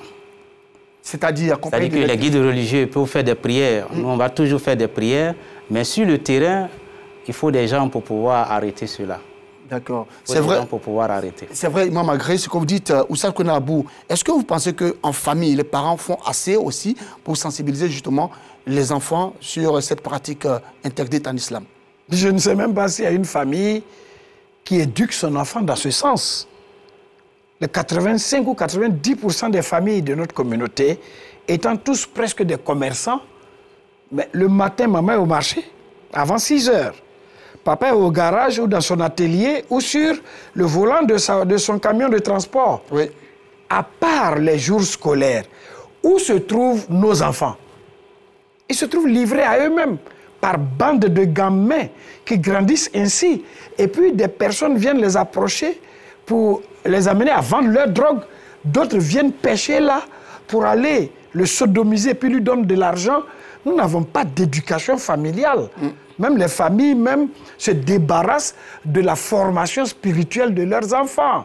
C'est-à-dire que les guides religieux peuvent faire des prières. Nous, on va toujours faire des prières, mais sur le terrain, il faut des gens pour pouvoir arrêter cela. D'accord. C'est vrai. Pour pouvoir arrêter. C'est vrai, Imam Agré, ce que vous dites, Oussal Konabou, est-ce que vous pensez qu'en famille, les parents font assez aussi pour sensibiliser justement les enfants sur cette pratique interdite en islam? Je ne sais même pas s'il y a une famille qui éduque son enfant dans ce sens. Les 85 ou 90% des familles de notre communauté, étant tous presque des commerçants, mais le matin, maman est au marché, avant 6 heures. Papa est au garage ou dans son atelier ou sur le volant de son camion de transport. Oui. À part les jours scolaires, où se trouvent nos enfants? Ils se trouvent livrés à eux-mêmes par bande de gamins qui grandissent ainsi. Et puis des personnes viennent les approcher pour les amener à vendre leur drogue. D'autres viennent pêcher là pour aller le sodomiser puis lui donnent de l'argent. Nous n'avons pas d'éducation familiale. Même les familles même se débarrassent de la formation spirituelle de leurs enfants.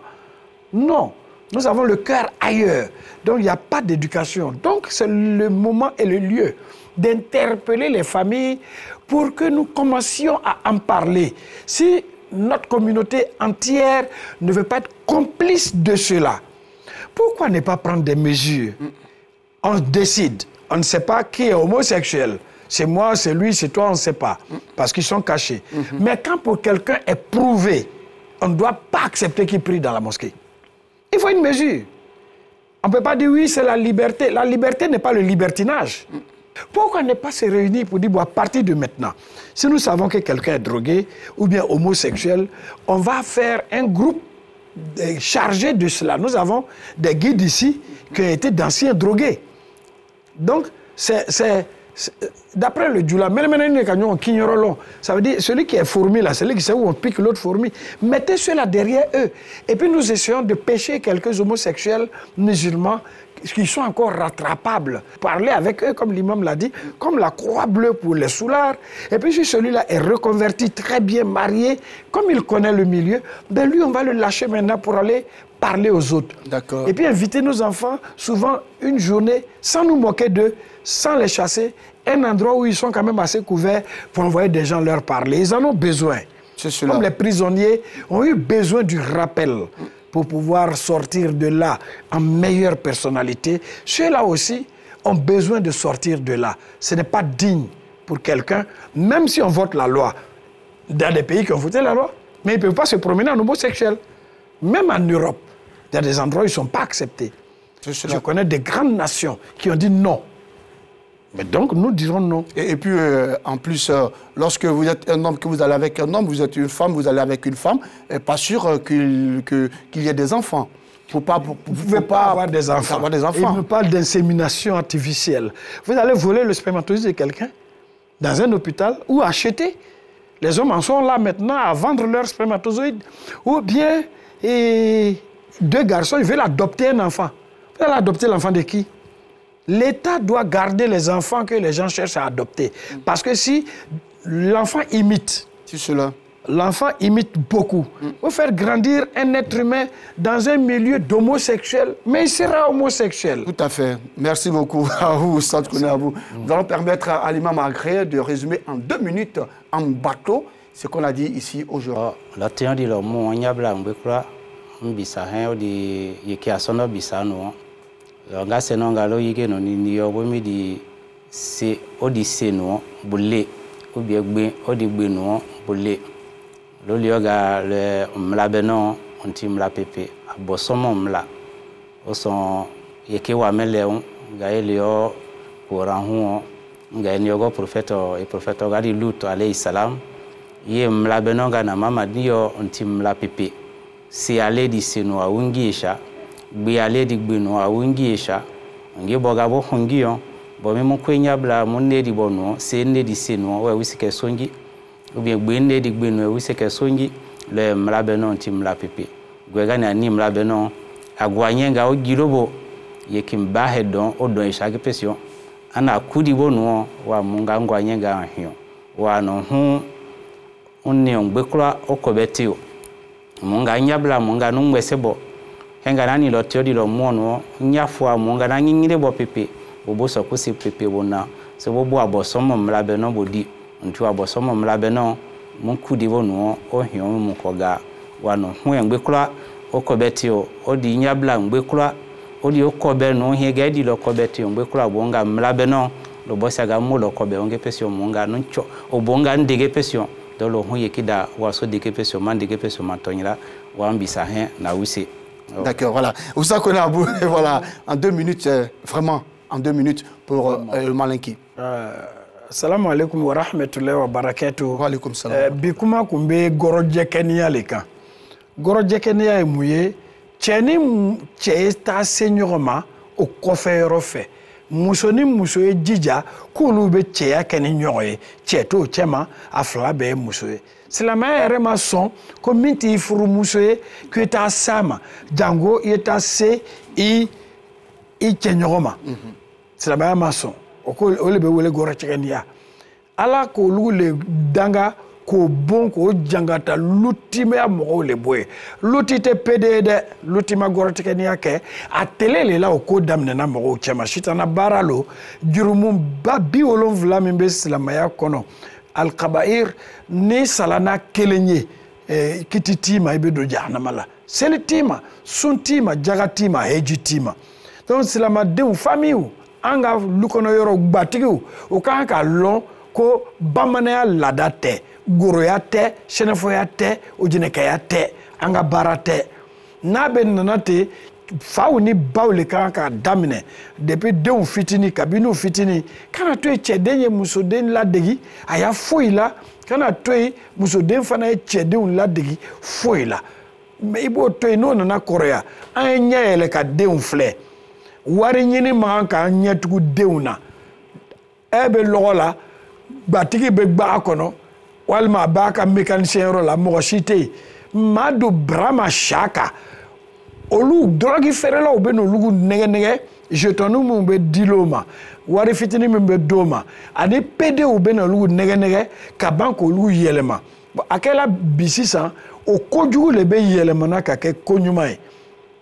Non, nous avons le cœur ailleurs. Donc il n'y a pas d'éducation. Donc c'est le moment et le lieu d'interpeller les familles pour que nous commencions à en parler. Si notre communauté entière ne veut pas être complice de cela, pourquoi ne pas prendre des mesures? On décide. On ne sait pas qui est homosexuel. C'est moi, c'est lui, c'est toi, on ne sait pas. Parce qu'ils sont cachés. Mais quand pour quelqu'un est prouvé, on ne doit pas accepter qu'il prie dans la mosquée. Il faut une mesure. On ne peut pas dire oui, c'est la liberté. La liberté n'est pas le libertinage. Pourquoi ne pas se réunir pour dire, bon, à partir de maintenant, si nous savons que quelqu'un est drogué ou bien homosexuel, on va faire un groupe chargé de cela. Nous avons des guides ici qui ont été d'anciens drogués. Donc, d'après le Djoula, ça veut dire celui qui est fourmi là, celui qui sait où on pique l'autre fourmi, mettez ceux-là derrière eux. Et puis nous essayons de pêcher quelques homosexuels musulmans qui sont encore rattrapables. Parler avec eux, comme l'imam l'a dit, comme la croix bleue pour les soulards. Et puis si celui-là est reconverti, très bien marié, comme il connaît le milieu, ben lui on va le lâcher maintenant pour aller parler aux autres. D'accord. Et puis inviter nos enfants, souvent une journée, sans nous moquer d'eux, sans les chasser, un endroit où ils sont quand même assez couverts pour envoyer des gens leur parler. Ils en ont besoin. Comme les prisonniers ont eu besoin du rappel pour pouvoir sortir de là en meilleure personnalité. Ceux-là aussi ont besoin de sortir de là. Ce n'est pas digne pour quelqu'un, même si on vote la loi. Dans des pays qui ont voté la loi, mais ils ne peuvent pas se promener en homosexuel. Même en Europe, il y a des endroits où ils ne sont pas acceptés. Je connais des grandes nations qui ont dit non. Mais donc, nous dirons non. Et puis, en plus, lorsque vous êtes un homme, que vous allez avec un homme, vous êtes une femme, vous allez avec une femme, pas sûr qu'il y ait des enfants. Vous ne pouvez pas avoir des enfants. Il me parle d'insémination artificielle. Vous allez voler le spermatozoïde de quelqu'un dans un hôpital ou acheter. Les hommes en sont là maintenant à vendre leurs spermatozoïdes. Ou bien, deux garçons, ils veulent adopter un enfant. Vous allez adopter l'enfant de qui? L'État doit garder les enfants que les gens cherchent à adopter. Parce que si l'enfant imite, l'enfant imite beaucoup. Vous faire grandir un être humain dans un milieu d'homosexuels, mais il sera homosexuel. Tout à fait. Merci beaucoup à vous, Oustaz Kounabou. Nous allons permettre à l'imam Agré de résumer en 2 minutes, en bateau, ce qu'on a dit ici aujourd'hui. La théorie de l'homme, on y a blanc, mbisa hen di yeke asono bisa no nga seno nga lo yike no ni yo bo mi di se odi se no bulle obi egbe odi gbe no bulle lo li yoga le mla beno onti mla pepe abosomo mla o son yeke wa mele on ga ele yo koran hu nga ni yogo prophète ga di Lut alayhi salam ye mla beno ga na mama di yo onti mla pepe si ale di seno a ungisha gbe ale di gbe no a ungisha ngi boga bo hongiyo bo me mo kwenya bla mo ne di bono se ne di seno we wisike songi obi gbe ne di gbe no wisike songi le mla beno ti mla pepe gwega na ni mla beno agwanye nga o girobo yekim ba hedon o don isha ke pesio ana kudi bono wa munga ngwanye nga hio wa no hu onni ongbe kura okobetio munga nyabla munga nungwesebo henga nani lo tiodi lo mono nyafwa munga na nyingire bo pepe bobo sokusi pepe bona se bobo abosomo mlabe no bodi ntu abosomo mlabe no munkudi bono o hion mu koga wano hu engbe kura okobetio odi nyabla ngbe kura odi okobe no hega di lo kobetio ngbe kura bonga mlabe no lo bosaga mu lo kobe onge pesio munga ncho obonga ndege pesio dolo hu yekida waso deke pesio mandege pesio matonyira wambisa hen na wisi. D'accord, voilà. Oustaz Kounabou, voilà, en 2 minutes, vraiment, en 2 minutes pour le Malinki. Assalamu alaikum wa rahmatullahi wa barakatuh. Wa alaikum salam. Bikuma kumbe goroje Kenya leka. Goroje Kenya e muye, cheni chesta señoroma o kofero fe. Musoni musoye jija kulu be cheya keni nyoye cheto chema afla be musoye silama ere ma son ko minti furu musoye que ta sama jango eta se i chenyoma silama ma son o ko ole be wole goro chekenia ala ko lule danga ko bon ko jangata lutime mo le boy lutite pdd lutima gorotikenia ke atelele la ko damne na mo chema shitana baralo jurumum babi wolon vlamin be islamaya kono al qabair ni salana kelenye kititima ibe do jahannama la selitima suntima jagatima hejitima donc islama de famille anga lukono yoro gbatigu o kan ka lon ko bamanaya ladate goroya tɛ senefoya tɛ ojinekaya tɛ an ka baara tɛ n'a bɛ nana ten faw ni baw le kan ka daminɛ depuis denw fitini kabini fitini kana to ye cɛden ye musoden ladegi a y'a foyi la kana to ye musoden fana ye cɛdenw ladegi foyi la mais i b'o to ye n'o nana kɔrɔya an ye ɲɛ yɛlɛ ka denw filɛ wari ɲini man kan ka ɲɛtugu denw na e bɛ lɔgɔ la gbatigi bɛ gbaga kɔnɔ walma baka mécanicien ro la mochité madu brama shaka olu drogi ferela obeno lugu nege jetonu mu be diloma wari fitini mu be doma ani pd obeno lugu nege ka banko lugu yelema akela bisisa o kojugu le be yelema na ka ke konyuma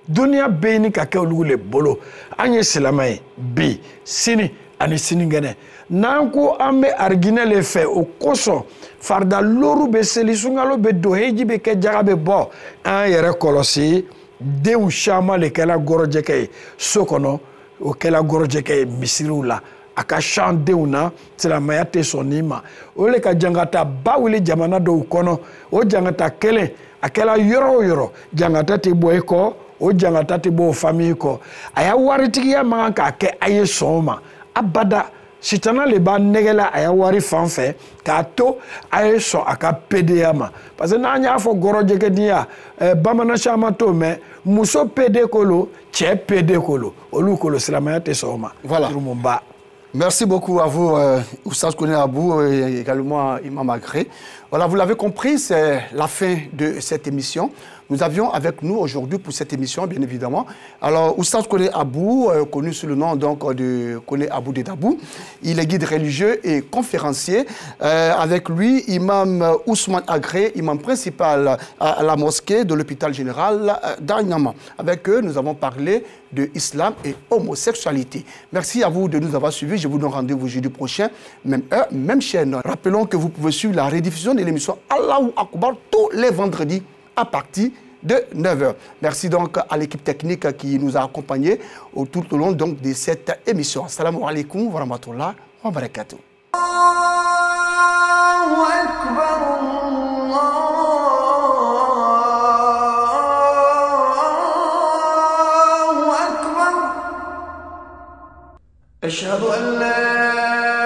Dunia beni ka kɛ olu le bolo. An ye silamɛ ye bi sini ani sinigɛnɛ. N'an ko an bɛ arginɛ le fɛ o kosɔn farida loru bɛ seli sunkalo bɛ don heji bɛ kɛ jaga bɛ bɔ an yɛrɛ kɔlɔsi denw caman le kɛla gɔrɔjɛkɛ ye so kɔnɔ o kɛla gɔrɔjɛkɛ ye misiriw la a ka can denw na silamɛya tɛ sɔn nin ma o le ka jangata ba wuli jamana dɔw kɔnɔ o jangata kelen a kɛla yɔrɔ o yɔrɔ jangata tɛ bɔ i kɔ o jangata tɛ bɔ o famille kɔ a y'a waritigiya man kan k'a kɛ a ye sɔn o ma abada sitana le b'a nɛgɛla a y'a wari fan fɛ k'a to a ye sɔn a ka PDA ma parce que n'an y'a fɔ gɔrɔjɛkɛdenya bamanan caman t'o mɛn muso PD kolo cɛ PD kolo olu kolo silamɛya tɛ sɔn o ma. Voilà. Merci beaucoup à vous, Oustaz Koné Abou, et également Imam Agré. Voilà, vous l'avez compris, c'est la fin de cette émission. Nous avions avec nous aujourd'hui pour cette émission, bien évidemment. Alors, Oustaz Koné Abou, connu sous le nom donc de Koné Abou de Dabou, il est guide religieux et conférencier. Avec lui, Imam Ousmane Agré, imam principal à la mosquée de l'hôpital général d'Agnama. Avec eux, nous avons parlé de islam et homosexualité. Merci à vous de nous avoir suivis. Je vous donne rendez-vous jeudi prochain, même heure, même chaîne. Rappelons que vous pouvez suivre la rediffusion de l'émission Allahu Akbar tous les vendredis à partir de 9h. Merci donc à l'équipe technique qui nous a accompagnés tout au long donc de cette émission. Assalamu alaikum wa rahmatullah wa barakatuh. أشهد أن لا